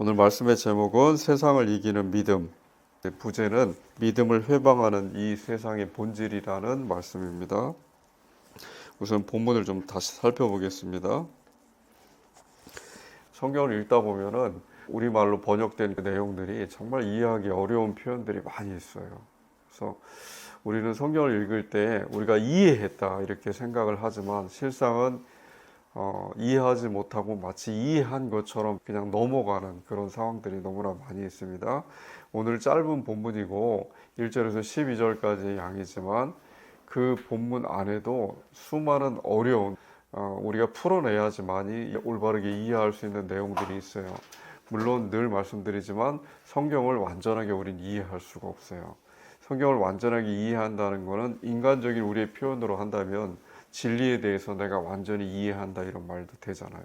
오늘 말씀의 제목은 세상을 이기는 믿음. 부제는 믿음을 회방하는 이 세상의 본질이라는 말씀입니다. 우선 본문을 좀 다시 살펴보겠습니다. 성경을 읽다 보면은 우리말로 번역된 그 내용들이 정말 이해하기 어려운 표현들이 많이 있어요. 그래서 우리는 성경을 읽을 때 우리가 이해했다 이렇게 생각을 하지만 실상은 이해하지 못하고 마치 이해한 것처럼 그냥 넘어가는 그런 상황들이 너무나 많이 있습니다. 오늘 짧은 본문이고 1절에서 12절까지의 양이지만 그 본문 안에도 수많은 어려운 우리가 풀어내야지만이 올바르게 이해할 수 있는 내용들이 있어요. 물론 늘 말씀드리지만 성경을 완전하게 우린 이해할 수가 없어요. 성경을 완전하게 이해한다는 것은 인간적인 우리의 표현으로 한다면 진리에 대해서 내가 완전히 이해한다 이런 말도 되잖아요.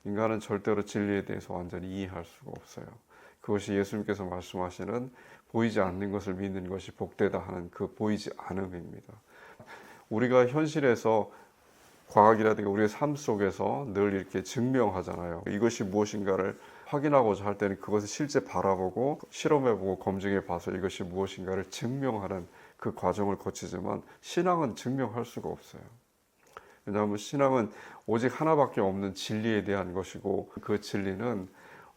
인간은 절대로 진리에 대해서 완전히 이해할 수가 없어요. 그것이 예수님께서 말씀하시는 보이지 않는 것을 믿는 것이 복되다 하는 그 보이지 않음입니다. 우리가 현실에서 과학이라든가 우리의 삶 속에서 늘 이렇게 증명하잖아요. 이것이 무엇인가를 확인하고자 할 때는 그것을 실제 바라보고 실험해보고 검증해봐서 이것이 무엇인가를 증명하는 그 과정을 거치지만 신앙은 증명할 수가 없어요. 왜냐하면 신앙은 오직 하나밖에 없는 진리에 대한 것이고 그 진리는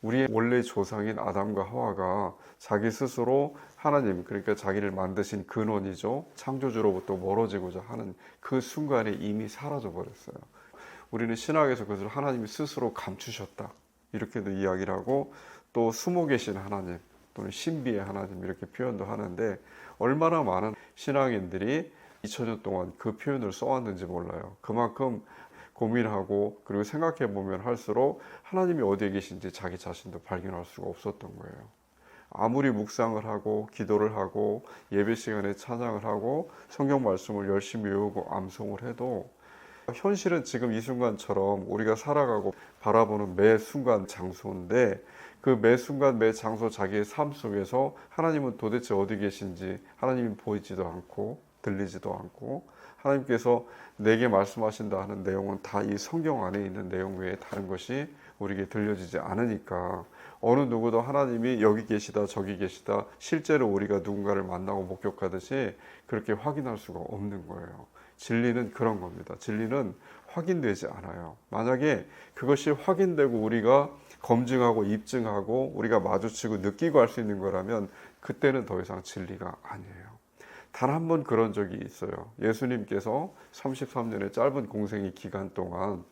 우리의 원래 조상인 아담과 하와가 자기 스스로 하나님, 그러니까 자기를 만드신 근원이죠. 창조주로부터 멀어지고자 하는 그 순간에 이미 사라져 버렸어요. 우리는 신학에서 그것을 하나님이 스스로 감추셨다 이렇게도 이야기를 하고 또 숨어 계신 하나님 또는 신비의 하나님 이렇게 표현도 하는데 얼마나 많은 신앙인들이 2000년 동안 그 표현을 써왔는지 몰라요. 그만큼 고민하고 그리고 생각해 보면 할수록 하나님이 어디에 계신지 자기 자신도 발견할 수가 없었던 거예요. 아무리 묵상을 하고 기도를 하고 예배 시간에 찬양을 하고 성경 말씀을 열심히 외우고 암송을 해도 현실은 지금 이 순간처럼 우리가 살아가고 바라보는 매 순간 장소인데 그 매 순간 매 장소 자기의 삶 속에서 하나님은 도대체 어디 계신지 하나님이 보이지도 않고 들리지도 않고 하나님께서 내게 말씀하신다 하는 내용은 다 이 성경 안에 있는 내용 외에 다른 것이 우리에게 들려지지 않으니까 어느 누구도 하나님이 여기 계시다 저기 계시다 실제로 우리가 누군가를 만나고 목격하듯이 그렇게 확인할 수가 없는 거예요. 진리는 그런 겁니다. 진리는 확인되지 않아요. 만약에 그것이 확인되고 우리가 검증하고 입증하고 우리가 마주치고 느끼고 할 수 있는 거라면 그때는 더 이상 진리가 아니에요. 단 한 번 그런 적이 있어요. 예수님께서 33년의 짧은 공생의 기간 동안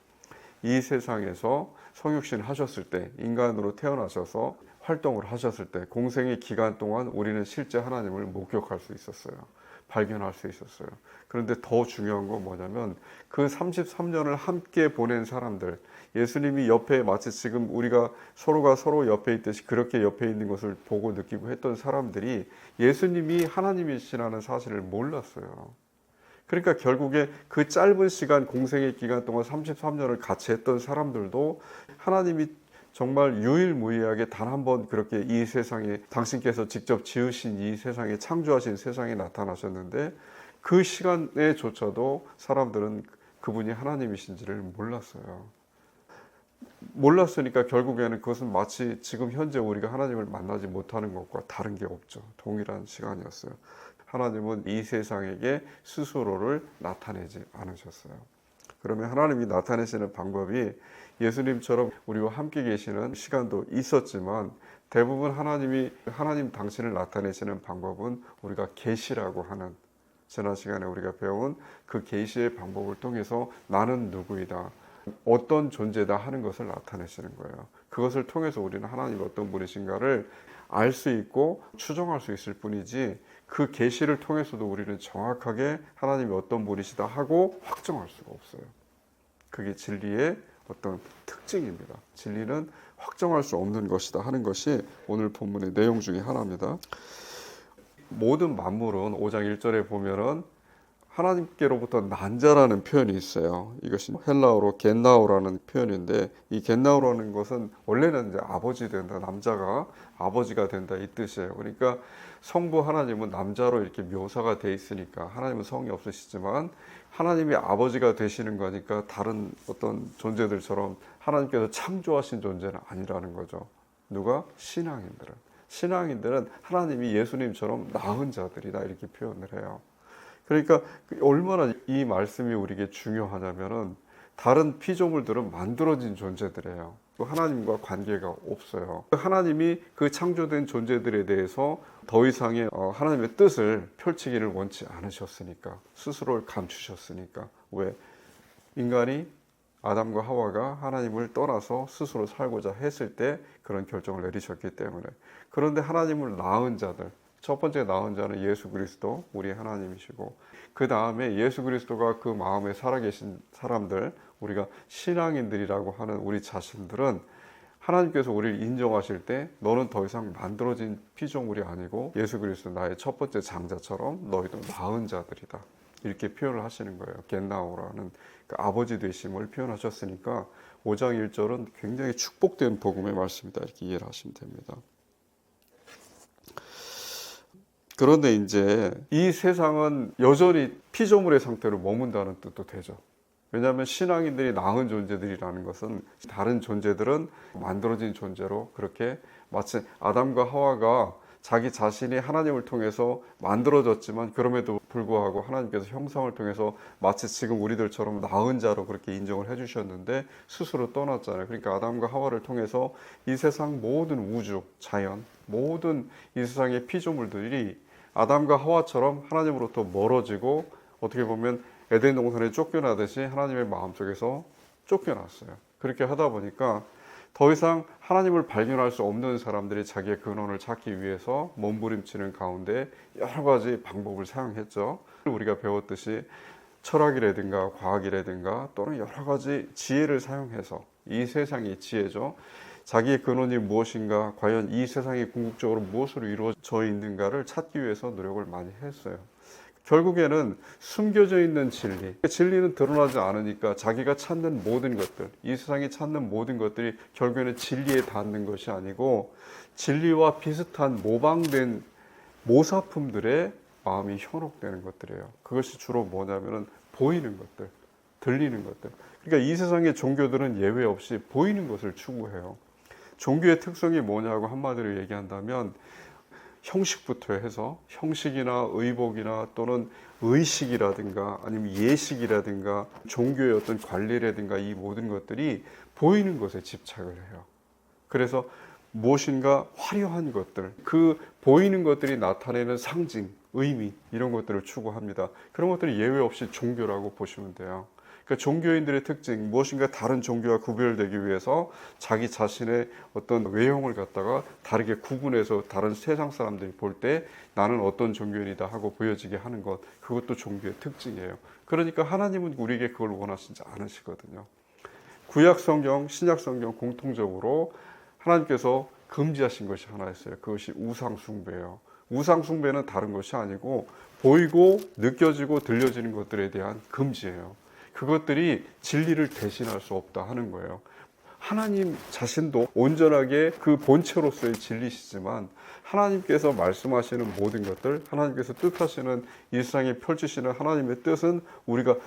이 세상에서 성육신 하셨을 때 인간으로 태어나셔서 활동을 하셨을 때 공생의 기간 동안 우리는 실제 하나님을 목격할 수 있었어요. 발견할 수 있었어요. 그런데 더 중요한 건 뭐냐면 그 33년을 함께 보낸 사람들, 예수님이 옆에 마치 지금 우리가 서로가 서로 옆에 있듯이 그렇게 옆에 있는 것을 보고 느끼고 했던 사람들이 예수님이 하나님이시라는 사실을 몰랐어요. 그러니까 결국에 그 짧은 시간 공생의 기간 동안 33년을 같이 했던 사람들도 하나님이 정말 유일무이하게 단 한 번 그렇게 이 세상에 당신께서 직접 지으신 이 세상에 창조하신 세상에 나타나셨는데 그 시간에조차도 사람들은 그분이 하나님이신지를 몰랐어요. 몰랐으니까 결국에는 그것은 마치 지금 현재 우리가 하나님을 만나지 못하는 것과 다른 게 없죠. 동일한 시간이었어요. 하나님은 이 세상에게 스스로를 나타내지 않으셨어요. 그러면 하나님이 나타내시는 방법이 예수님처럼 우리와 함께 계시는 시간도 있었지만 대부분 하나님 당신을 나타내시는 방법은 우리가 계시라고 하는 지난 시간에 우리가 배운 그 계시의 방법을 통해서 나는 누구이다. 어떤 존재다 하는 것을 나타내시는 거예요. 그것을 통해서 우리는 하나님이 어떤 분이신가를 알 수 있고 추정할 수 있을 뿐이지 그 계시를 통해서도 우리는 정확하게 하나님이 어떤 분이시다 하고 확정할 수가 없어요. 그게 진리의 어떤 특징입니다. 진리는 확정할 수 없는 것이다 하는 것이 오늘 본문의 내용 중에 하나입니다. 모든 만물은 5장 1절에 보면은 하나님께로부터 난 자라는 표현이 있어요. 이것이 헬라어로 겟나오라는 표현인데 이 겟나오라는 것은 원래는 이제 아버지 된다, 남자가 아버지가 된다 이 뜻이에요. 그러니까 성부 하나님은 남자로 이렇게 묘사가 돼 있으니까 하나님은 성이 없으시지만 하나님이 아버지가 되시는 거니까 다른 어떤 존재들처럼 하나님께서 창조하신 존재는 아니라는 거죠. 누가? 신앙인들은 하나님이 예수님처럼 나은 자들이다 이렇게 표현을 해요. 그러니까 얼마나 이 말씀이 우리에게 중요하냐면은 다른 피조물들은 만들어진 존재들이에요. 하나님과 관계가 없어요. 하나님이 그 창조된 존재들에 대해서 더 이상의 하나님의 뜻을 펼치기를 원치 않으셨으니까, 스스로를 감추셨으니까. 왜? 인간이 아담과 하와가 하나님을 떠나서 스스로 살고자 했을 때 그런 결정을 내리셨기 때문에. 그런데 하나님을 낳은 자들, 첫 번째 낳은 자는 예수 그리스도, 우리 하나님이시고, 그 다음에 예수 그리스도가 그 마음에 살아계신 사람들, 우리가 신앙인들이라고 하는 우리 자신들은 하나님께서 우리를 인정하실 때 너는 더 이상 만들어진 피조물이 아니고 예수 그리스도 나의 첫 번째 장자처럼 너희도 낳은 자들이다. 이렇게 표현을 하시는 거예요. 겟나오라는 그 아버지 되심을 표현하셨으니까 5장 1절은 굉장히 축복된 복음의 말씀이다. 이렇게 이해를 하시면 됩니다. 그런데 이제 이 세상은 여전히 피조물의 상태로 머문다는 뜻도 되죠. 왜냐하면 신앙인들이 나은 존재들이라는 것은 다른 존재들은 만들어진 존재로 그렇게 마치 아담과 하와가 자기 자신이 하나님을 통해서 만들어졌지만 그럼에도 불구하고 하나님께서 형상을 통해서 마치 지금 우리들처럼 나은 자로 그렇게 인정을 해주셨는데 스스로 떠났잖아요. 그러니까 아담과 하와를 통해서 이 세상 모든 우주, 자연, 모든 이 세상의 피조물들이 아담과 하와처럼 하나님으로부터 멀어지고 어떻게 보면 에덴 동산에 쫓겨나듯이 하나님의 마음속에서 쫓겨났어요. 그렇게 하다 보니까 더 이상 하나님을 발견할 수 없는 사람들이 자기의 근원을 찾기 위해서 몸부림치는 가운데 여러 가지 방법을 사용했죠. 우리가 배웠듯이 철학이라든가 과학이라든가 또는 여러 가지 지혜를 사용해서, 이 세상의 지혜죠. 자기의 근원이 무엇인가, 과연 이 세상이 궁극적으로 무엇으로 이루어져 있는가를 찾기 위해서 노력을 많이 했어요. 결국에는 숨겨져 있는 진리는 드러나지 않으니까 자기가 찾는 모든 것들, 이 세상이 찾는 모든 것들이 결국에는 진리에 닿는 것이 아니고 진리와 비슷한 모방된 모사품들의 마음이 현혹되는 것들이에요. 그것이 주로 뭐냐면은 보이는 것들, 들리는 것들. 그러니까 이 세상의 종교들은 예외 없이 보이는 것을 추구해요. 종교의 특성이 뭐냐고 한마디로 얘기한다면 형식부터 해서 형식이나 의복이나 또는 의식이라든가 아니면 예식이라든가 종교의 어떤 관리라든가 이 모든 것들이 보이는 것에 집착을 해요. 그래서 무엇인가 화려한 것들, 그 보이는 것들이 나타내는 상징, 의미 이런 것들을 추구합니다. 그런 것들이 예외 없이 종교라고 보시면 돼요. 그러니까 종교인들의 특징, 무엇인가 다른 종교와 구별되기 위해서 자기 자신의 어떤 외형을 갖다가 다르게 구분해서 다른 세상 사람들이 볼 때 나는 어떤 종교인이다 하고 보여지게 하는 것, 그것도 종교의 특징이에요. 그러니까 하나님은 우리에게 그걸 원하시지 않으시거든요. 구약 성경, 신약 성경 공통적으로 하나님께서 금지하신 것이 하나 있어요. 그것이 우상 숭배예요. 우상 숭배는 다른 것이 아니고 보이고 느껴지고 들려지는 것들에 대한 금지예요. 그것들이 진리를 대신할 수 없다 하는 거예요. 하나님 자신도 온전하게 그 본체로서의 진리시지만 하나님께서 말씀하시는 모든 것들, 하나님께서 뜻하시는 이 세상에 펼치시는 하나님의 뜻은 우리가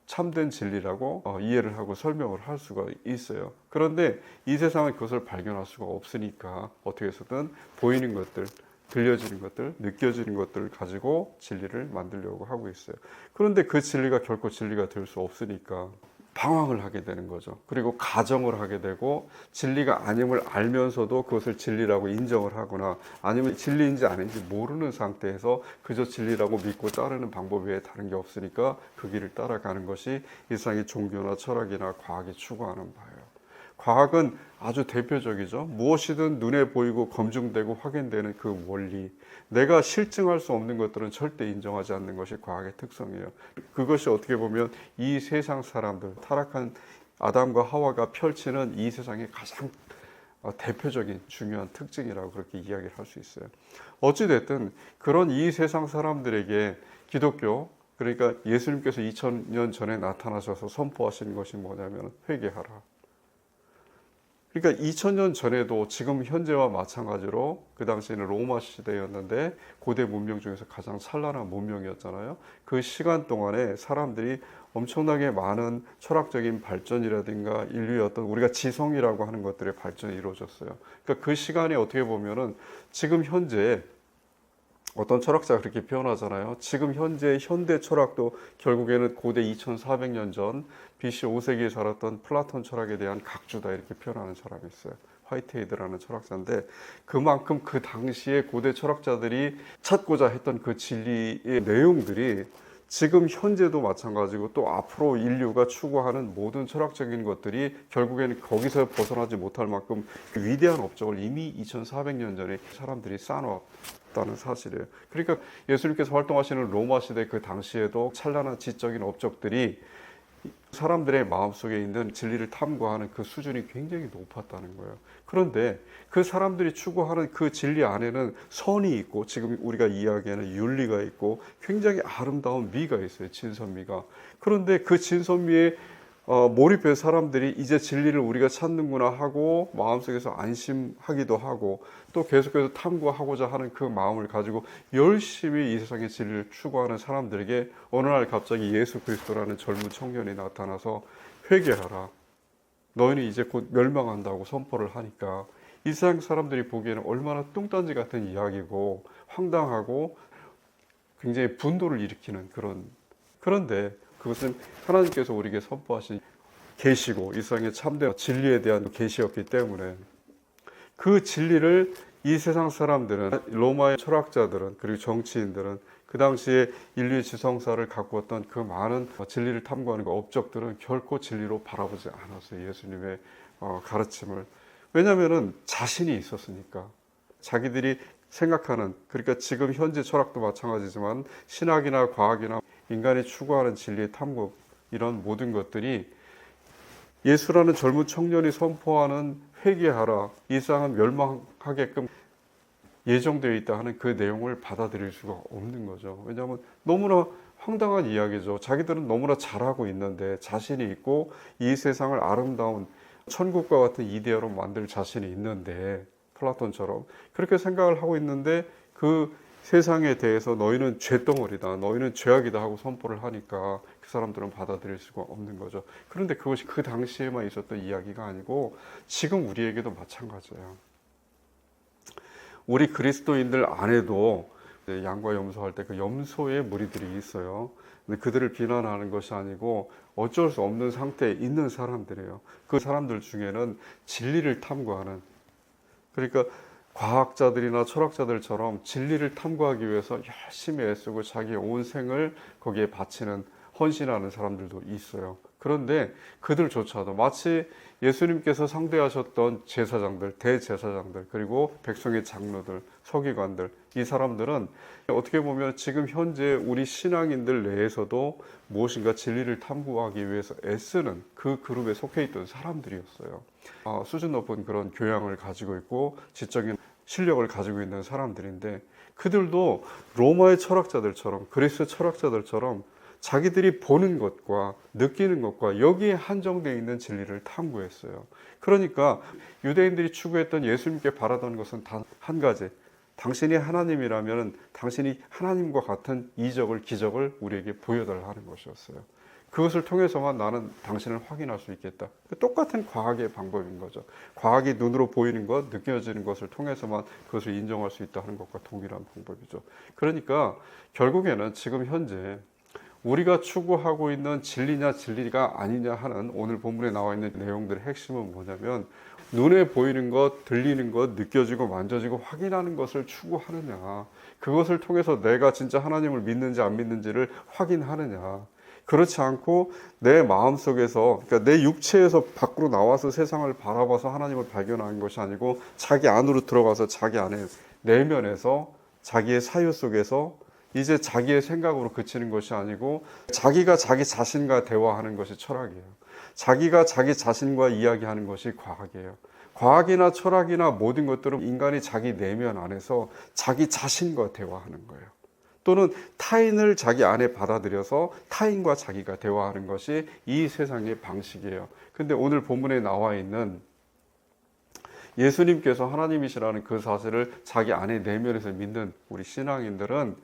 참된 진리라고 이해를 하고 설명을 할 수가 있어요. 그런데 이 세상은 그것을 발견할 수가 없으니까 어떻게 해서든 보이는 것들, 들려지는 것들, 느껴지는 것들을 가지고 진리를 만들려고 하고 있어요. 그런데 그 진리가 결코 진리가 될 수 없으니까 방황을 하게 되는 거죠. 그리고 가정을 하게 되고 진리가 아님을 알면서도 그것을 진리라고 인정을 하거나 아니면 진리인지 아닌지 모르는 상태에서 그저 진리라고 믿고 따르는 방법 외에 다른 게 없으니까 그 길을 따라가는 것이 이 세상의 종교나 철학이나 과학이 추구하는 바예요. 과학은 아주 대표적이죠. 무엇이든 눈에 보이고 검증되고 확인되는 그 원리, 내가 실증할 수 없는 것들은 절대 인정하지 않는 것이 과학의 특성이에요. 그것이 어떻게 보면 이 세상 사람들, 타락한 아담과 하와가 펼치는 이 세상의 가장 대표적인 중요한 특징이라고 그렇게 이야기를 할 수 있어요. 어찌됐든 그런 이 세상 사람들에게 기독교, 그러니까 예수님께서 2000년 전에 나타나셔서 선포하시는 것이 뭐냐면 회개하라. 그러니까 2000년 전에도 지금 현재와 마찬가지로 그 당시에는 로마 시대였는데 고대 문명 중에서 가장 찬란한 문명이었잖아요. 그 시간 동안에 사람들이 엄청나게 많은 철학적인 발전이라든가 인류의 어떤 우리가 지성이라고 하는 것들의 발전이 이루어졌어요. 그러니까 그 시간에 어떻게 보면은 지금 현재 어떤 철학자가 그렇게 표현하잖아요. 지금 현재 현대 철학도 결국에는 고대 2400년 전 BC 5세기에 살았던 플라톤 철학에 대한 각주다 이렇게 표현하는 사람이 있어요. 화이트헤이드라는 철학자인데 그만큼 그 당시에 고대 철학자들이 찾고자 했던 그 진리의 내용들이 지금 현재도 마찬가지고 또 앞으로 인류가 추구하는 모든 철학적인 것들이 결국에는 거기서 벗어나지 못할 만큼 위대한 업적을 이미 2400년 전에 사람들이 쌓아놓았다는 사실이에요. 그러니까 예수님께서 활동하시는 로마 시대 그 당시에도 찬란한 지적인 업적들이 사람들의 마음속에 있는 진리를 탐구하는 그 수준이 굉장히 높았다는 거예요. 그런데 그 사람들이 추구하는 그 진리 안에는 선이 있고 지금 우리가 이야기하는 윤리가 있고 굉장히 아름다운 미가 있어요. 진선미가. 그런데 그 진선미에 몰입해 사람들이 이제 진리를 우리가 찾는구나 하고 마음속에서 안심하기도 하고 또 계속해서 탐구하고자 하는 그 마음을 가지고 열심히 이 세상의 진리를 추구하는 사람들에게 어느 날 갑자기 예수 그리스도라는 젊은 청년이 나타나서 회개하라. 너희는 이제 곧 멸망한다고 선포를 하니까 이 세상 사람들이 보기에는 얼마나 뚱딴지 같은 이야기고 황당하고 굉장히 분노를 일으키는 그런데 그것은 하나님께서 우리에게 선포하신 계시고 이 세상의 참된 진리에 대한 계시였기 때문에 그 진리를 이 세상 사람들은 로마의 철학자들은 그리고 정치인들은 그 당시에 인류의 지성사를 가꾸었던 그 많은 진리를 탐구하는 그 업적들은 결코 진리로 바라보지 않았어요. 예수님의 가르침을. 왜냐하면 자신이 있었으니까. 자기들이 생각하는 그러니까 지금 현재 철학도 마찬가지지만 신학이나 과학이나 인간이 추구하는 진리의 탐구 이런 모든 것들이 예수라는 젊은 청년이 선포하는 회개하라 이 세상은 멸망하게끔 예정되어 있다 하는 그 내용을 받아들일 수가 없는 거죠. 왜냐하면 너무나 황당한 이야기죠. 자기들은 너무나 잘하고 있는데 자신이 있고 이 세상을 아름다운 천국과 같은 이데아로 만들 자신이 있는데 플라톤처럼 그렇게 생각을 하고 있는데 그 세상에 대해서 너희는 죄덩어리다, 너희는 죄악이다 하고 선포를 하니까 그 사람들은 받아들일 수가 없는 거죠. 그런데 그것이 그 당시에만 있었던 이야기가 아니고 지금 우리에게도 마찬가지예요. 우리 그리스도인들 안에도 양과 염소할 때 그 염소의 무리들이 있어요. 근데 그들을 비난하는 것이 아니고 어쩔 수 없는 상태에 있는 사람들이에요. 그 사람들 중에는 진리를 탐구하는 그러니까 과학자들이나 철학자들처럼 진리를 탐구하기 위해서 열심히 애쓰고 자기의 온 생을 거기에 바치는 헌신하는 사람들도 있어요. 그런데 그들조차도 마치 예수님께서 상대하셨던 제사장들, 대제사장들, 그리고 백성의 장로들, 서기관들, 이 사람들은 어떻게 보면 지금 현재 우리 신앙인들 내에서도 무엇인가 진리를 탐구하기 위해서 애쓰는 그 그룹에 속해 있던 사람들이었어요. 수준 높은 그런 교양을 가지고 있고 지적인 실력을 가지고 있는 사람들인데 그들도 로마의 철학자들처럼 그리스 철학자들처럼 자기들이 보는 것과 느끼는 것과 여기에 한정되어 있는 진리를 탐구했어요. 그러니까 유대인들이 추구했던 예수님께 바라던 것은 단 한 가지. 당신이 하나님이라면 당신이 하나님과 같은 이적을 기적을 우리에게 보여달라 하는 것이었어요. 그것을 통해서만 나는 당신을 확인할 수 있겠다. 똑같은 과학의 방법인 거죠. 과학이 눈으로 보이는 것, 느껴지는 것을 통해서만 그것을 인정할 수 있다 하는 것과 동일한 방법이죠. 그러니까 결국에는 지금 현재 우리가 추구하고 있는 진리냐 진리가 아니냐 하는 오늘 본문에 나와 있는 내용들의 핵심은 뭐냐면 눈에 보이는 것, 들리는 것, 느껴지고 만져지고 확인하는 것을 추구하느냐 그것을 통해서 내가 진짜 하나님을 믿는지 안 믿는지를 확인하느냐 그렇지 않고 내 마음속에서 그러니까 내 육체에서 밖으로 나와서 세상을 바라봐서 하나님을 발견하는 것이 아니고 자기 안으로 들어가서 자기 안에 내면에서 자기의 사유 속에서 이제 자기의 생각으로 그치는 것이 아니고 자기가 자기 자신과 대화하는 것이 철학이에요. 자기가 자기 자신과 이야기하는 것이 과학이에요. 과학이나 철학이나 모든 것들은 인간이 자기 내면 안에서 자기 자신과 대화하는 거예요. 또는 타인을 자기 안에 받아들여서 타인과 자기가 대화하는 것이 이 세상의 방식이에요. 근데 오늘 본문에 나와 있는 예수님께서 하나님이시라는 그 사실을 자기 안에 내면에서 믿는 우리 신앙인들은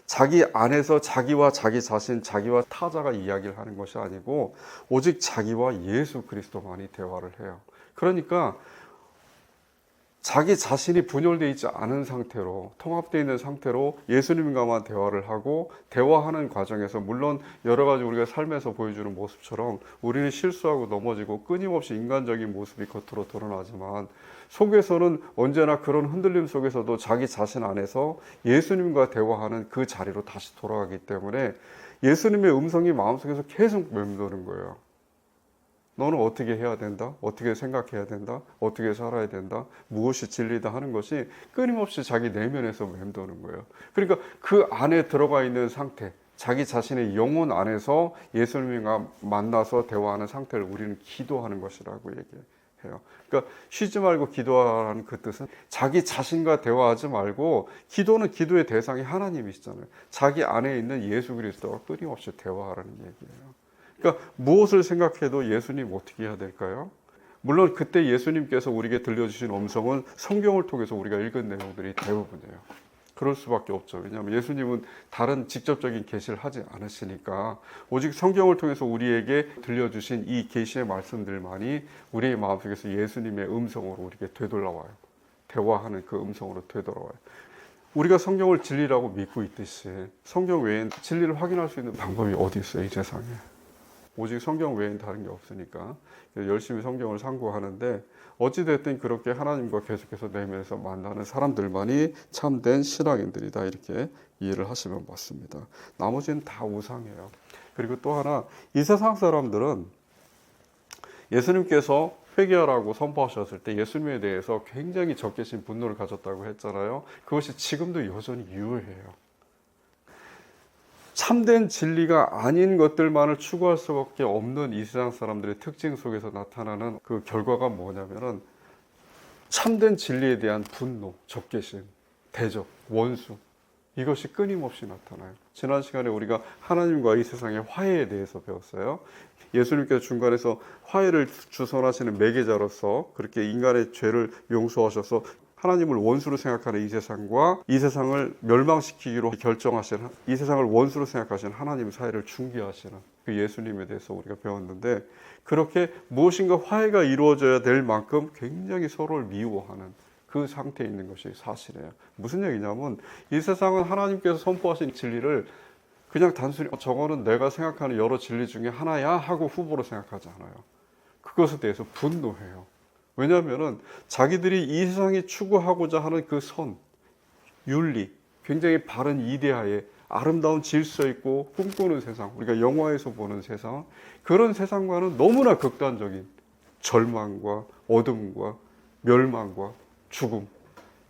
자기 안에서 자기와 자기 자신, 자기와 타자가 이야기를 하는 것이 아니고 오직 자기와 예수 그리스도만이 대화를 해요. 그러니까 자기 자신이 분열되어 있지 않은 상태로, 통합되어 있는 상태로 예수님과만 대화를 하고, 대화하는 과정에서 물론 여러 가지 우리가 삶에서 보여주는 모습처럼 우리는 실수하고 넘어지고 끊임없이 인간적인 모습이 겉으로 드러나지만, 속에서는 언제나 그런 흔들림 속에서도 자기 자신 안에서 예수님과 대화하는 그 자리로 다시 돌아가기 때문에 예수님의 음성이 마음속에서 계속 맴도는 거예요. 너는 어떻게 해야 된다? 어떻게 생각해야 된다? 어떻게 살아야 된다? 무엇이 진리다 하는 것이 끊임없이 자기 내면에서 맴도는 거예요. 그러니까 그 안에 들어가 있는 상태, 자기 자신의 영혼 안에서 예수님과 만나서 대화하는 상태를 우리는 기도하는 것이라고 얘기해요. 그러니까 쉬지 말고 기도하라는 그 뜻은 자기 자신과 대화하지 말고, 기도는 기도의 대상이 하나님이시잖아요. 자기 안에 있는 예수 그리스도와 끊임없이 대화하라는 얘기예요. 그러니까 무엇을 생각해도 예수님 어떻게 해야 될까요? 물론 그때 예수님께서 우리에게 들려주신 음성은 성경을 통해서 우리가 읽은 내용들이 대부분이에요. 그럴 수밖에 없죠. 왜냐하면 예수님은 다른 직접적인 계시를 하지 않으시니까 오직 성경을 통해서 우리에게 들려주신 이 계시의 말씀들만이 우리의 마음속에서 예수님의 음성으로 우리에게 되돌아와요. 대화하는 그 음성으로 되돌아와요. 우리가 성경을 진리라고 믿고 있듯이 성경 외엔 진리를 확인할 수 있는 방법이 어디 있어요, 이 세상에? 오직 성경 외엔 다른 게 없으니까 열심히 성경을 상고하는데, 어찌됐든 그렇게 하나님과 계속해서 내면에서 만나는 사람들만이 참된 신앙인들이다, 이렇게 이해를 하시면 맞습니다. 나머지는 다 우상이에요. 그리고 또 하나, 이 세상 사람들은 예수님께서 회개하라고 선포하셨을 때 예수님에 대해서 굉장히 적개심 분노를 가졌다고 했잖아요. 그것이 지금도 여전히 유효해요. 참된 진리가 아닌 것들만을 추구할 수밖에 없는 이 세상 사람들의 특징 속에서 나타나는 그 결과가 뭐냐면은, 참된 진리에 대한 분노, 적개심, 대적, 원수, 이것이 끊임없이 나타나요. 지난 시간에 우리가 하나님과 이 세상의 화해에 대해서 배웠어요. 예수님께서 중간에서 화해를 주선하시는 매개자로서 그렇게 인간의 죄를 용서하셔서 하나님을 원수로 생각하는 이 세상과 이 세상을 멸망시키기로 결정하시는, 이 세상을 원수로 생각하시는 하나님 사이를 중개하시는 그 예수님에 대해서 우리가 배웠는데, 그렇게 무엇인가 화해가 이루어져야 될 만큼 굉장히 서로를 미워하는 그 상태에 있는 것이 사실이에요. 무슨 얘기냐면, 이 세상은 하나님께서 선포하신 진리를 그냥 단순히 저거는 내가 생각하는 여러 진리 중에 하나야 하고 후보로 생각하지 않아요. 그것에 대해서 분노해요. 왜냐하면 자기들이 이 세상이 추구하고자 하는 그 선, 윤리, 굉장히 바른 이데아에 아름다운 질서 있고 꿈꾸는 세상, 우리가 영화에서 보는 세상, 그런 세상과는 너무나 극단적인 절망과 어둠과 멸망과 죽음,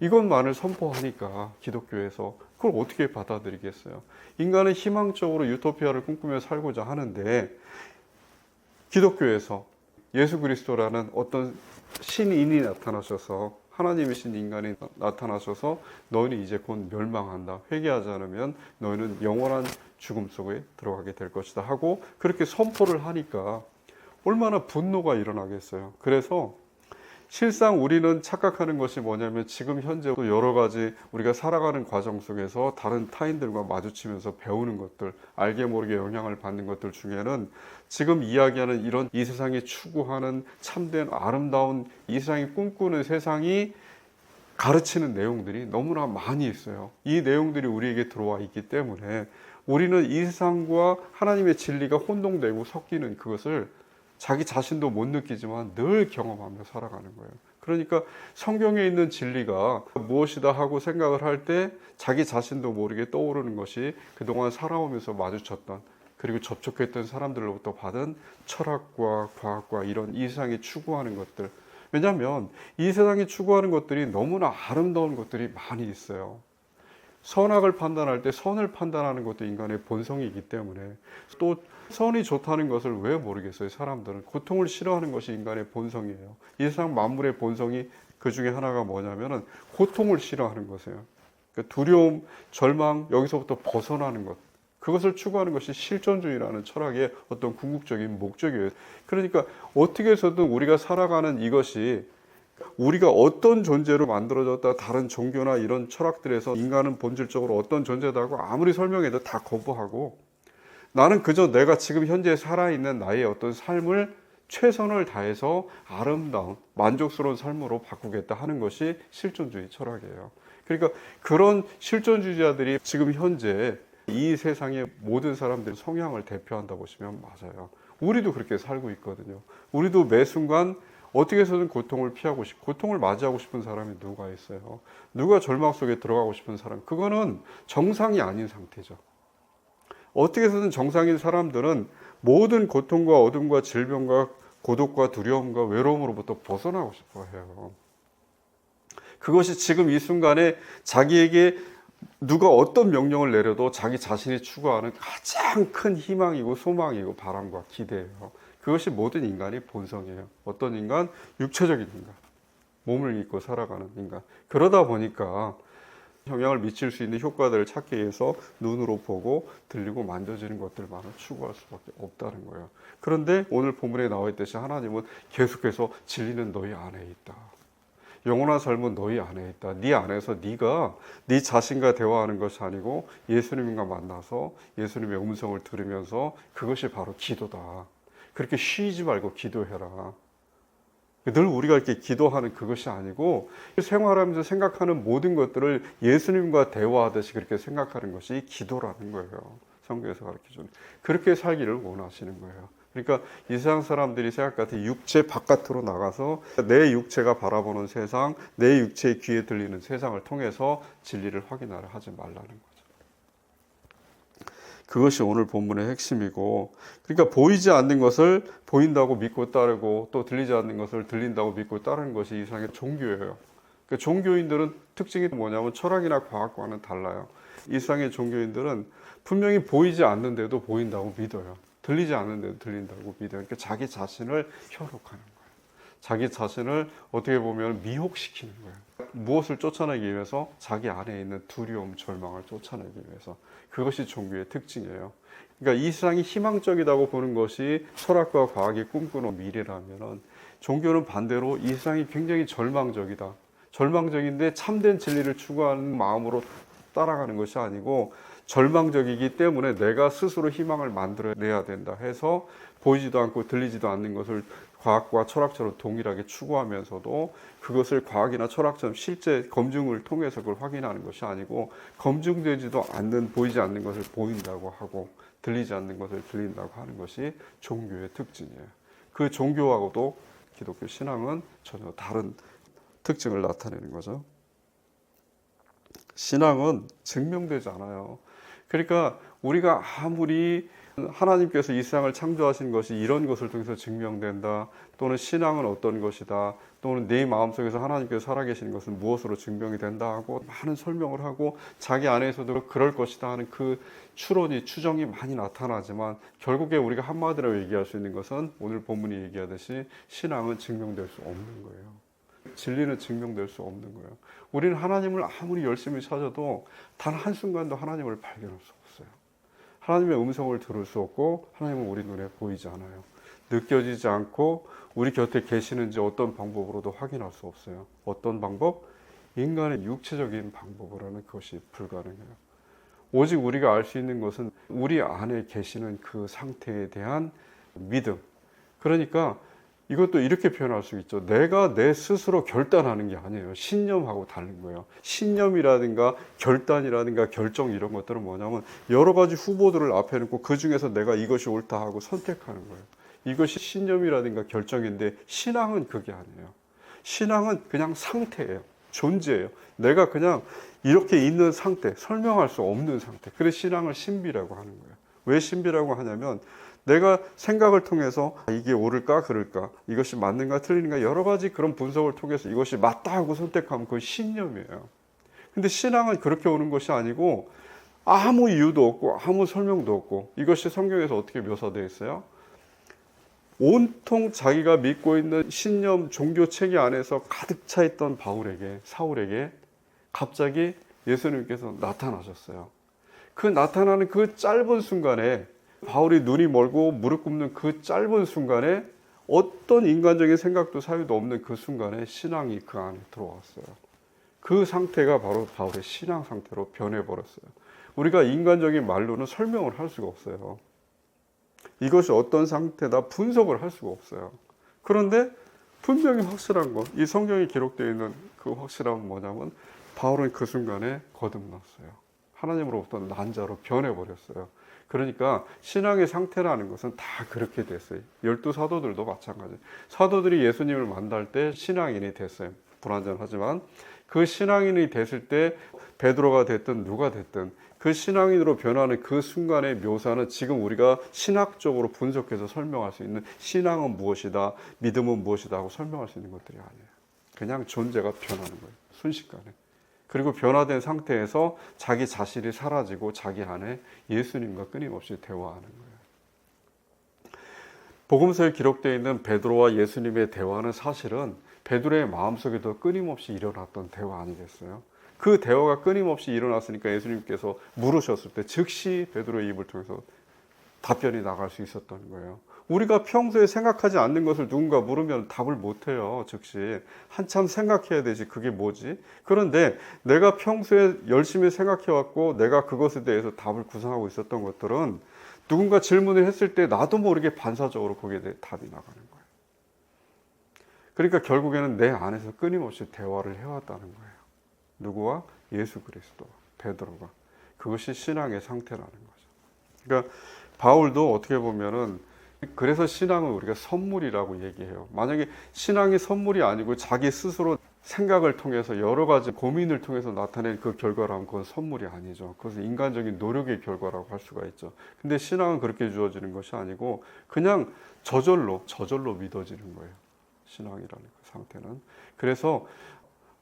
이것만을 선포하니까 기독교에서 그걸 어떻게 받아들이겠어요? 인간은 희망적으로 유토피아를 꿈꾸며 살고자 하는데, 기독교에서 예수 그리스도라는 어떤 신인이 나타나셔서, 하나님이신 인간이 나타나셔서 너희는 이제 곧 멸망한다, 회개하지 않으면 너희는 영원한 죽음 속에 들어가게 될 것이다 하고 그렇게 선포를 하니까 얼마나 분노가 일어나겠어요. 그래서 실상 우리는 착각하는 것이 뭐냐면, 지금 현재 또 여러 가지 우리가 살아가는 과정 속에서 다른 타인들과 마주치면서 배우는 것들, 알게 모르게 영향을 받는 것들 중에는 지금 이야기하는 이런 이 세상이 추구하는 참된 아름다운 이 세상이 꿈꾸는 세상이 가르치는 내용들이 너무나 많이 있어요. 이 내용들이 우리에게 들어와 있기 때문에 우리는 이 세상과 하나님의 진리가 혼동되고 섞이는 그것을 자기 자신도 못 느끼지만 늘 경험하며 살아가는 거예요. 그러니까 성경에 있는 진리가 무엇이다 하고 생각을 할 때 자기 자신도 모르게 떠오르는 것이 그동안 살아오면서 마주쳤던, 그리고 접촉했던 사람들로부터 받은 철학과 과학과 이런 이 세상이 추구하는 것들. 왜냐하면 이 세상이 추구하는 것들이 너무나 아름다운 것들이 많이 있어요. 선악을 판단할 때 선을 판단하는 것도 인간의 본성이기 때문에, 또 선이 좋다는 것을 왜 모르겠어요. 사람들은 고통을 싫어하는 것이 인간의 본성이에요. 이 세상 만물의 본성이 그 중에 하나가 뭐냐면은 고통을 싫어하는 것이에요. 그러니까 두려움, 절망, 여기서부터 벗어나는 것, 그것을 추구하는 것이 실존주의라는 철학의 어떤 궁극적인 목적이에요. 그러니까 어떻게 해서든 우리가 살아가는 이것이 우리가 어떤 존재로 만들어졌다, 다른 종교나 이런 철학들에서 인간은 본질적으로 어떤 존재다고 아무리 설명해도 다 거부하고, 나는 그저 내가 지금 현재 살아있는 나의 어떤 삶을 최선을 다해서 아름다운 만족스러운 삶으로 바꾸겠다 하는 것이 실존주의 철학이에요. 그러니까 그런 실존주의자들이 지금 현재 이 세상의 모든 사람들의 성향을 대표한다 보시면 맞아요. 우리도 그렇게 살고 있거든요. 우리도 매 순간 어떻게 해서든 고통을 피하고 싶고 고통을 맞이하고 싶은 사람이 누가 있어요? 누가 절망 속에 들어가고 싶은 사람? 그거는 정상이 아닌 상태죠. 어떻게 해서든 정상인 사람들은 모든 고통과 어둠과 질병과 고독과 두려움과 외로움으로부터 벗어나고 싶어 해요. 그것이 지금 이 순간에 자기에게 누가 어떤 명령을 내려도 자기 자신이 추구하는 가장 큰 희망이고 소망이고 바람과 기대예요. 그것이 모든 인간의 본성이에요. 어떤 인간? 육체적인 인간. 몸을 입고 살아가는 인간. 그러다 보니까 영향을 미칠 수 있는 효과들을 찾기 위해서 눈으로 보고 들리고 만져지는 것들만을 추구할 수밖에 없다는 거예요. 그런데 오늘 본문에 나와 있듯이 하나님은 계속해서 진리는 너희 안에 있다. 영원한 삶은 너희 안에 있다. 네 안에서 네가 네 자신과 대화하는 것이 아니고 예수님과 만나서 예수님의 음성을 들으면서 그것이 바로 기도다. 그렇게 쉬지 말고 기도해라. 늘 우리가 이렇게 기도하는 그것이 아니고 생활하면서 생각하는 모든 것들을 예수님과 대화하듯이 그렇게 생각하는 것이 기도라는 거예요. 성경에서 가르쳐주는. 그렇게 살기를 원하시는 거예요. 그러니까 이 세상 사람들이 생각같이 육체 바깥으로 나가서 내 육체가 바라보는 세상, 내 육체의 귀에 들리는 세상을 통해서 진리를 확인하려 하지 말라는 거죠. 그것이 오늘 본문의 핵심이고, 그러니까 보이지 않는 것을 보인다고 믿고 따르고 또 들리지 않는 것을 들린다고 믿고 따르는 것이 이 세상의 종교예요. 그러니까 종교인들은 특징이 뭐냐면 철학이나 과학과는 달라요. 이 세상의 종교인들은 분명히 보이지 않는데도 보인다고 믿어요. 들리지 않는데도 들린다고 믿어요. 그러니까 자기 자신을 현혹하는 거예요. 자기 자신을 어떻게 보면 미혹시키는 거예요. 무엇을 쫓아내기 위해서? 자기 안에 있는 두려움, 절망을 쫓아내기 위해서. 그것이 종교의 특징이에요. 그러니까 이 세상이 희망적이라고 보는 것이 철학과 과학이 꿈꾸는 미래라면 종교는 반대로 이 세상이 굉장히 절망적이다. 절망적인데 참된 진리를 추구하는 마음으로 따라가는 것이 아니고 절망적이기 때문에 내가 스스로 희망을 만들어내야 된다 해서 보이지도 않고 들리지도 않는 것을 과학과 철학처럼 동일하게 추구하면서도 그것을 과학이나 철학처럼 실제 검증을 통해서 그걸 확인하는 것이 아니고 검증되지도 않는 보이지 않는 것을 보인다고 하고 들리지 않는 것을 들린다고 하는 것이 종교의 특징이에요. 그 종교하고도 기독교 신앙은 전혀 다른 특징을 나타내는 거죠. 신앙은 증명되지 않아요. 그러니까 우리가 아무리 하나님께서 이 세상을 창조하신 것이 이런 것을 통해서 증명된다, 또는 신앙은 어떤 것이다, 또는 내 마음속에서 하나님께서 살아계시는 것은 무엇으로 증명이 된다 하고 많은 설명을 하고 자기 안에서도 그럴 것이다 하는 그 추론이 추정이 많이 나타나지만 결국에 우리가 한마디로 얘기할 수 있는 것은 오늘 본문이 얘기하듯이 신앙은 증명될 수 없는 거예요. 진리는 증명될 수 없는 거예요. 우리는 하나님을 아무리 열심히 찾아도 단 한순간도 하나님을 발견할 수 없어요. 하나님의 음성을 들을 수 없고 하나님은 우리 눈에 보이지 않아요. 느껴지지 않고 우리 곁에 계시는지 어떤 방법으로도 확인할 수 없어요. 어떤 방법? 인간의 육체적인 방법으로는 그것이 불가능해요. 오직 우리가 알 수 있는 것은 우리 안에 계시는 그 상태에 대한 믿음. 그러니까 이것도 이렇게 표현할 수 있죠. 내가 내 스스로 결단하는 게 아니에요. 신념하고 다른 거예요. 신념이라든가 결단이라든가 결정 이런 것들은 뭐냐면 여러 가지 후보들을 앞에 놓고 그 중에서 내가 이것이 옳다 하고 선택하는 거예요. 이것이 신념이라든가 결정인데 신앙은 그게 아니에요. 신앙은 그냥 상태예요. 존재예요. 내가 그냥 이렇게 있는 상태, 설명할 수 없는 상태. 그래서 신앙을 신비라고 하는 거예요. 왜 신비라고 하냐면 내가 생각을 통해서 이게 옳을까 그럴까, 이것이 맞는가 틀리는가 여러 가지 그런 분석을 통해서 이것이 맞다 하고 선택하면 그건 신념이에요. 근데 신앙은 그렇게 오는 것이 아니고 아무 이유도 없고 아무 설명도 없고, 이것이 성경에서 어떻게 묘사되어 있어요? 온통 자기가 믿고 있는 신념 종교 체계 안에서 가득 차 있던 사울에게 갑자기 예수님께서 나타나셨어요. 그 나타나는 그 짧은 순간에 바울이 눈이 멀고 무릎 꿇는 그 짧은 순간에 어떤 인간적인 생각도 사유도 없는 그 순간에 신앙이 그 안에 들어왔어요. 그 상태가 바로 바울의 신앙 상태로 변해버렸어요. 우리가 인간적인 말로는 설명을 할 수가 없어요. 이것이 어떤 상태다 분석을 할 수가 없어요. 그런데 분명히 확실한 것, 이 성경에 기록되어 있는 그 확실함은 뭐냐면 바울은 그 순간에 거듭났어요. 하나님으로부터 난자로 변해버렸어요. 그러니까 신앙의 상태라는 것은 다 그렇게 됐어요. 12사도들도 마찬가지. 사도들이 예수님을 만날 때 신앙인이 됐어요. 불완전하지만 그 신앙인이 됐을 때 베드로가 됐든 누가 됐든 그 신앙인으로 변하는 그 순간의 묘사는 지금 우리가 신학적으로 분석해서 설명할 수 있는 신앙은 무엇이다, 믿음은 무엇이다 하고 설명할 수 있는 것들이 아니에요. 그냥 존재가 변하는 거예요. 순식간에. 그리고 변화된 상태에서 자기 자신이 사라지고 자기 안에 예수님과 끊임없이 대화하는 거예요. 복음서에 기록되어 있는 베드로와 예수님의 대화는 사실은 베드로의 마음속에도 끊임없이 일어났던 대화 아니겠어요? 그 대화가 끊임없이 일어났으니까 예수님께서 물으셨을 때 즉시 베드로의 입을 통해서 답변이 나갈 수 있었던 거예요. 우리가 평소에 생각하지 않는 것을 누군가 물으면 답을 못해요. 즉시 한참 생각해야 되지 그게 뭐지? 그런데 내가 평소에 열심히 생각해왔고 내가 그것에 대해서 답을 구상하고 있었던 것들은 누군가 질문을 했을 때 나도 모르게 반사적으로 거기에 대해 답이 나가는 거예요. 그러니까 결국에는 내 안에서 끊임없이 대화를 해왔다는 거예요. 누구와? 예수 그리스도, 베드로가. 그것이 신앙의 상태라는 거죠. 그러니까 바울도 어떻게 보면은 그래서 신앙은 우리가 선물이라고 얘기해요. 만약에 신앙이 선물이 아니고 자기 스스로 생각을 통해서 여러 가지 고민을 통해서 나타낸 그 결과라면 그건 선물이 아니죠. 그것은 인간적인 노력의 결과라고 할 수가 있죠. 근데 신앙은 그렇게 주어지는 것이 아니고 그냥 저절로 믿어지는 거예요. 신앙이라는 그 상태는. 그래서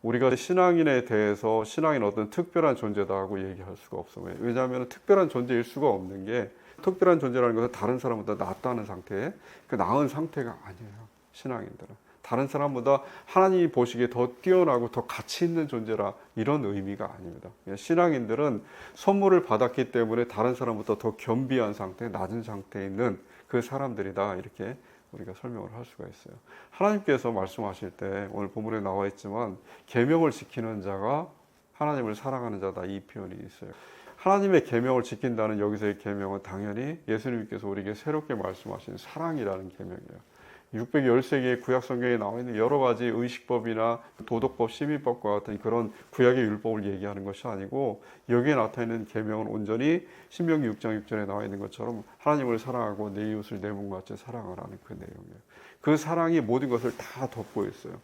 우리가 신앙인에 대해서 신앙인 어떤 특별한 존재다 하고 얘기할 수가 없어요. 왜냐하면 특별한 존재일 수가 없는 게 특별한 존재라는 것은 다른 사람보다 낫다는 상태, 그 나은 상태가 아니에요. 신앙인들은. 다른 사람보다 하나님이 보시기에 더 뛰어나고 더 가치 있는 존재라 이런 의미가 아닙니다. 신앙인들은 선물을 받았기 때문에 다른 사람보다 더 겸비한 상태, 낮은 상태에 있는 그 사람들이다 이렇게 우리가 설명을 할 수가 있어요. 하나님께서 말씀하실 때 오늘 본문에 나와 있지만 계명을 지키는 자가 하나님을 사랑하는 자다 이 표현이 있어요. 하나님의 계명을 지킨다는 여기서의 계명은 당연히 예수님께서 우리에게 새롭게 말씀하신 사랑이라는 계명이에요. 610세기의 구약 성경에 나와 있는 여러 가지 의식법이나 도덕법, 시민법과 같은 그런 구약의 율법을 얘기하는 것이 아니고 여기에 나타있는 계명은 온전히 신명기 6장 6절에 나와 있는 것처럼 하나님을 사랑하고 내 이웃을 내 몸과 같이 사랑하라는 그 내용이에요. 그 사랑이 모든 것을 다 덮고 있어요.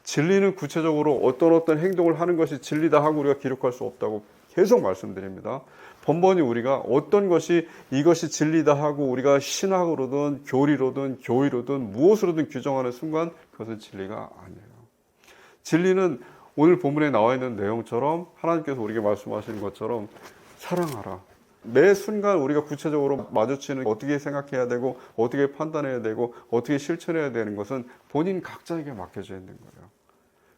진리는 구체적으로 어떤 행동을 하는 것이 진리다 하고 우리가 기록할 수 없다고 계속 말씀드립니다. 번번이 우리가 어떤 것이 이것이 진리다 하고 우리가 신학으로든 교리로든 교의로든 무엇으로든 규정하는 순간 그것은 진리가 아니에요. 진리는 오늘 본문에 나와 있는 내용처럼 하나님께서 우리에게 말씀하시는 것처럼 사랑하라. 매 순간 우리가 구체적으로 마주치는 어떻게 생각해야 되고 어떻게 판단해야 되고 어떻게 실천해야 되는 것은 본인 각자에게 맡겨져 있는 거예요.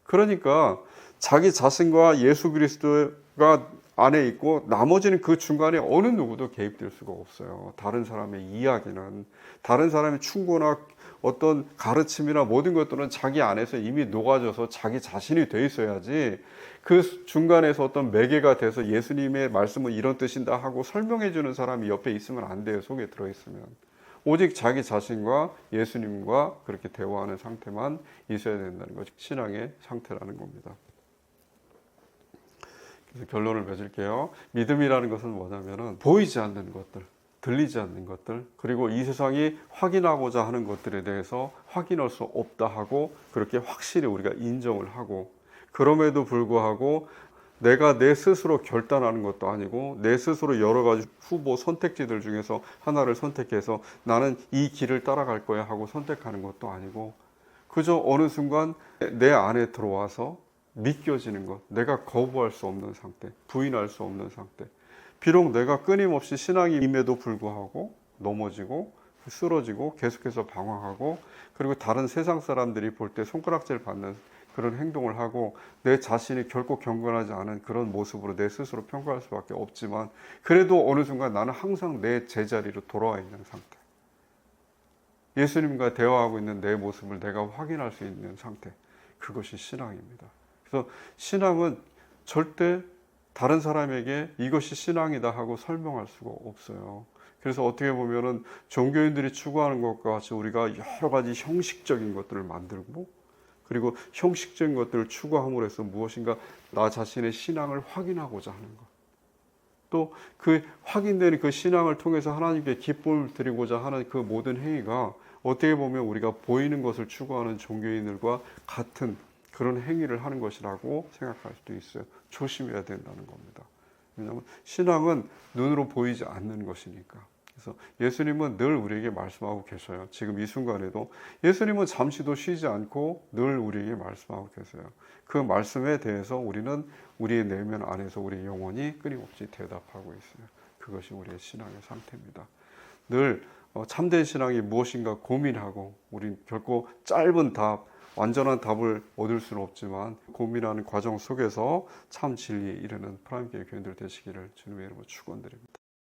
그러니까 자기 자신과 예수 그리스도가 안에 있고 나머지는 그 중간에 어느 누구도 개입될 수가 없어요. 다른 사람의 이야기는 다른 사람의 충고나 어떤 가르침이나 모든 것들은 자기 안에서 이미 녹아져서 자기 자신이 돼 있어야지 그 중간에서 어떤 매개가 돼서 예수님의 말씀은 이런 뜻인다 하고 설명해 주는 사람이 옆에 있으면 안 돼요. 속에 들어있으면. 오직 자기 자신과 예수님과 그렇게 대화하는 상태만 있어야 된다는 것이 신앙의 상태라는 겁니다. 그래서 결론을 맺을게요. 믿음이라는 것은 뭐냐면은 보이지 않는 것들, 들리지 않는 것들, 그리고 이 세상이 확인하고자 하는 것들에 대해서 확인할 수 없다 하고 그렇게 확실히 우리가 인정을 하고 그럼에도 불구하고 내가 내 스스로 결단하는 것도 아니고 내 스스로 여러 가지 후보 선택지들 중에서 하나를 선택해서 나는 이 길을 따라갈 거야 하고 선택하는 것도 아니고 그저 어느 순간 내 안에 들어와서 믿겨지는 것, 내가 거부할 수 없는 상태, 부인할 수 없는 상태. 비록 내가 끊임없이 신앙이 임에도 불구하고 넘어지고 쓰러지고 계속해서 방황하고 그리고 다른 세상 사람들이 볼 때 손가락질 받는 그런 행동을 하고 내 자신이 결코 경건하지 않은 그런 모습으로 내 스스로 평가할 수밖에 없지만 그래도 어느 순간 나는 항상 내 제자리로 돌아와 있는 상태. 예수님과 대화하고 있는 내 모습을 내가 확인할 수 있는 상태. 그것이 신앙입니다. 그래서 신앙은 절대 다른 사람에게 이것이 신앙이다 하고 설명할 수가 없어요. 그래서 어떻게 보면은 종교인들이 추구하는 것과 같이 우리가 여러 가지 형식적인 것들을 만들고, 그리고 형식적인 것들을 추구함으로 해서 무엇인가 나 자신의 신앙을 확인하고자 하는 것. 또 그 확인되는 그 신앙을 통해서 하나님께 기쁨을 드리고자 하는 그 모든 행위가 어떻게 보면 우리가 보이는 것을 추구하는 종교인들과 같은 그런 행위를 하는 것이라고 생각할 수도 있어요. 조심해야 된다는 겁니다. 왜냐하면 신앙은 눈으로 보이지 않는 것이니까. 그래서 예수님은 늘 우리에게 말씀하고 계셔요. 지금 이 순간에도 예수님은 잠시도 쉬지 않고 늘 우리에게 말씀하고 계세요. 그 말씀에 대해서 우리는 우리의 내면 안에서 우리의 영혼이 끊임없이 대답하고 있어요. 그것이 우리의 신앙의 상태입니다. 늘 참된 신앙이 무엇인가 고민하고, 우린 결코 짧은 답, 완전한 답을 얻을 수는 없지만 고민하는 과정 속에서 참 진리에 이르는 프라임교회 교인들 되시기를 주님의 이름으로 축원드립니다.